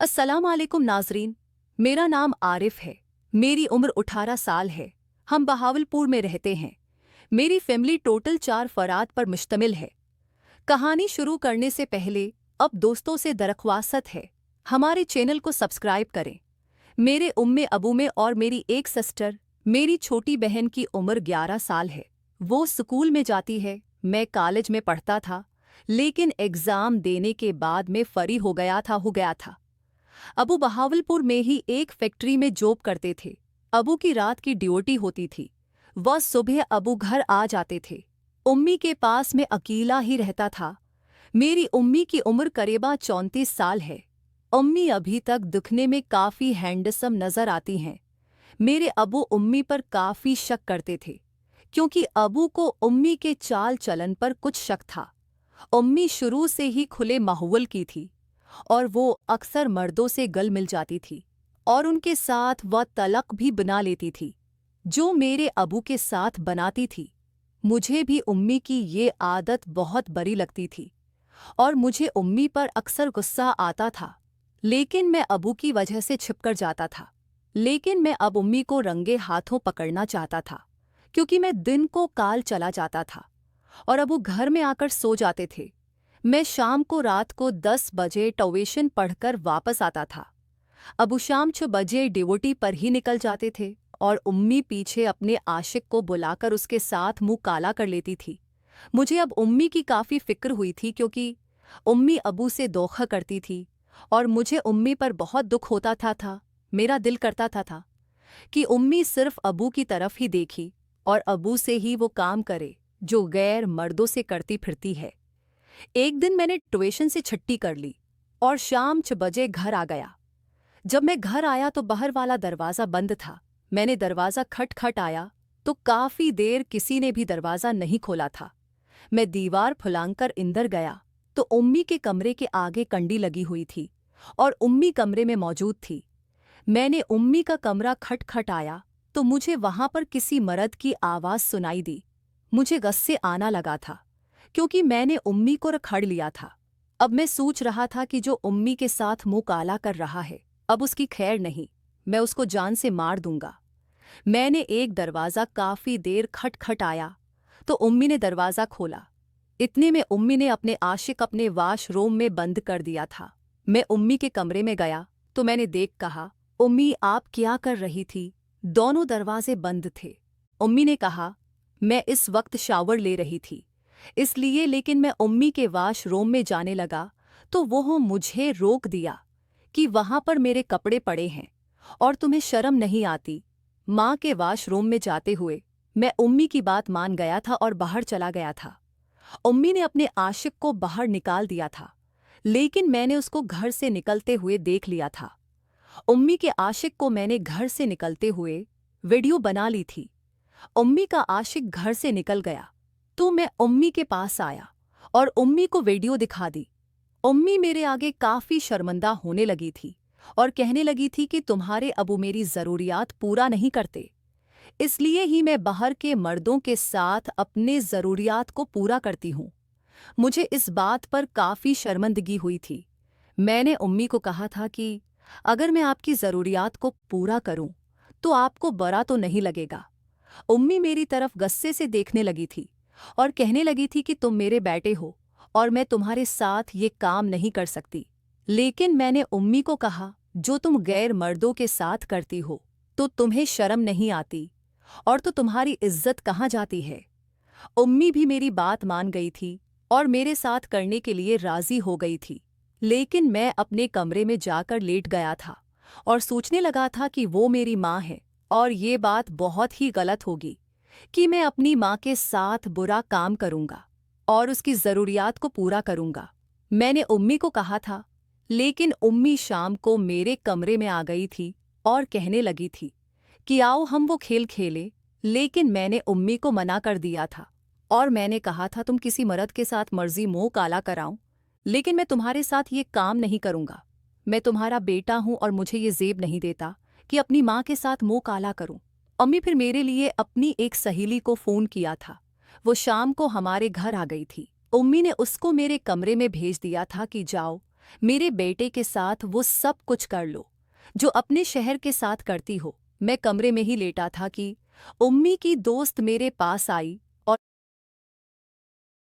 अस्सलाम वालेकुम नाजरीन। मेरा नाम आरिफ है। मेरी उम्र 18 साल है। हम बहावलपुर में रहते हैं। मेरी फैमिली टोटल 4 फराद पर मुश्तमिल है। कहानी शुरू करने से पहले अब दोस्तों से दरख्वास्त है, हमारे चैनल को सब्सक्राइब करें। मेरे उम्मे अबू में और मेरी एक सिस्टर, मेरी छोटी बहन की उम्र 11 साल है। वो स्कूल में जाती है, मैं कॉलेज में पढ़ता था, लेकिन एग्ज़ाम देने के बाद मैं फरी हो गया था। अबू बहावलपुर में ही एक फैक्ट्री में जॉब करते थे। अबू की रात की ड्यूटी होती थी। वह सुबह अबू घर आ जाते थे। उम्मी के पास मैं अकेला ही रहता था। मेरी उम्मी की उम्र करीबा 34 साल है। उम्मी अभी तक दिखने में काफ़ी हैंडसम नज़र आती हैं। मेरे अबू उम्मी पर काफ़ी शक करते थे, क्योंकि अबू को उम्मी के चाल चलन पर कुछ शक था। उम्मी शुरू से ही खुले माहौल की थी और वो अक्सर मर्दों से गल मिल जाती थी और उनके साथ वह तलक भी बना लेती थी, जो मेरे अबू के साथ बनाती थी। मुझे भी उम्मी की ये आदत बहुत बुरी लगती थी और मुझे उम्मी पर अक्सर गुस्सा आता था, लेकिन मैं अबू की वजह से छिपकर जाता था। लेकिन मैं अब उम्मी को रंगे हाथों पकड़ना चाहता था, क्योंकि मैं दिन को काल चला जाता था और अबू घर में आकर सो जाते थे। मैं शाम को रात को 10 बजे ट्यूशन पढ़कर वापस आता था। अबू शाम 6 बजे ड्यूटी पर ही निकल जाते थे और उम्मी पीछे अपने आशिक को बुलाकर उसके साथ मुंह काला कर लेती थी। मुझे अब उम्मी की काफ़ी फिक्र हुई थी, क्योंकि उम्मी अबू से धोखा करती थी और मुझे उम्मी पर बहुत दुख होता था। मेरा दिल करता था कि उम्मी सिर्फ अबू की तरफ ही देखी और अबू से ही वो काम करे जो गैर मर्दों से करती फिरती है। एक दिन मैंने ट्यूशन से छुट्टी कर ली और शाम 6 बजे घर आ गया। जब मैं घर आया तो बाहर वाला दरवाज़ा बंद था। मैंने दरवाज़ा खटखटाया तो काफ़ी देर किसी ने भी दरवाज़ा नहीं खोला था। मैं दीवार फुलांकर अंदर गया तो उम्मी के कमरे के आगे कंडी लगी हुई थी और उम्मी कमरे में मौजूद थी। मैंने उम्मी का कमरा खटखटाया तो मुझे वहां पर किसी मर्द की आवाज़ सुनाई दी। मुझे गुस्से आना लगा था, क्योंकि मैंने उम्मी को रखड़ लिया था। अब मैं सोच रहा था कि जो उम्मी के साथ मुंह काला कर रहा है, अब उसकी खैर नहीं, मैं उसको जान से मार दूंगा। मैंने एक दरवाज़ा काफ़ी देर खटखटाया तो उम्मी ने दरवाज़ा खोला। इतने में उम्मी ने अपने आशिक अपने वाशरूम में बंद कर दिया था। मैं उम्मी के कमरे में गया तो मैंने देख कहा, उम्मी आप क्या कर रही थी? दोनों दरवाजे बंद थे। उम्मी ने कहा, मैं इस वक्त शावर ले रही थी इसलिए। लेकिन मैं उम्मी के वाशरूम में जाने लगा तो वो मुझे रोक दिया कि वहां पर मेरे कपड़े पड़े हैं और तुम्हें शर्म नहीं आती। माँ के वाशरूम में जाते हुए मैं उम्मी की बात मान गया था और बाहर चला गया था। उम्मी ने अपने आशिक को बाहर निकाल दिया था, लेकिन मैंने उसको घर से निकलते हुए देख लिया था। उम्मी के आशिक को मैंने घर से निकलते हुए वीडियो बना ली थी। उम्मी का आशिक घर से निकल गया तो मैं उम्मी के पास आया और उम्मी को वीडियो दिखा दी। उम्मी मेरे आगे काफ़ी शर्मिंदा होने लगी थी और कहने लगी थी कि तुम्हारे अबू मेरी ज़रूरियात पूरा नहीं करते, इसलिए ही मैं बाहर के मर्दों के साथ अपने ज़रूरियात को पूरा करती हूँ। मुझे इस बात पर काफ़ी शर्मिंदगी हुई थी। मैंने उम्मी को कहा था कि अगर मैं आपकी ज़रूरियात को पूरा करूं तो आपको बुरा तो नहीं लगेगा। उम्मी मेरी तरफ गुस्से से देखने लगी थी और कहने लगी थी कि तुम मेरे बेटे हो और मैं तुम्हारे साथ ये काम नहीं कर सकती। लेकिन मैंने उम्मी को कहा, जो तुम गैर मर्दों के साथ करती हो तो तुम्हें शर्म नहीं आती और तो तुम्हारी इज्जत कहाँ जाती है। उम्मी भी मेरी बात मान गई थी और मेरे साथ करने के लिए राजी हो गई थी। लेकिन मैं अपने कमरे में जाकर लेट गया था और सोचने लगा था कि वो मेरी माँ है और ये बात बहुत ही गलत होगी कि मैं अपनी माँ के साथ बुरा काम करूँगा और उसकी ज़रूरियात को पूरा करूँगा। मैंने उम्मी को कहा था, लेकिन उम्मी शाम को मेरे कमरे में आ गई थी और कहने लगी थी कि आओ हम वो खेल खेलें। लेकिन मैंने उम्मी को मना कर दिया था और मैंने कहा था, तुम किसी मर्द के साथ मर्जी मुंह काला कराऊं, लेकिन मैं तुम्हारे साथ ये काम नहीं करूँगा। मैं तुम्हारा बेटा हूँ और मुझे ये ज़ेब नहीं देता कि अपनी माँ के साथ मुंह काला करूं। अम्मी फिर मेरे लिए अपनी एक सहेली को फ़ोन किया था। वो शाम को हमारे घर आ गई थी। उम्मी ने उसको मेरे कमरे में भेज दिया था कि जाओ मेरे बेटे के साथ वो सब कुछ कर लो जो अपने शहर के साथ करती हो। मैं कमरे में ही लेटा था कि उम्मी की दोस्त मेरे पास आई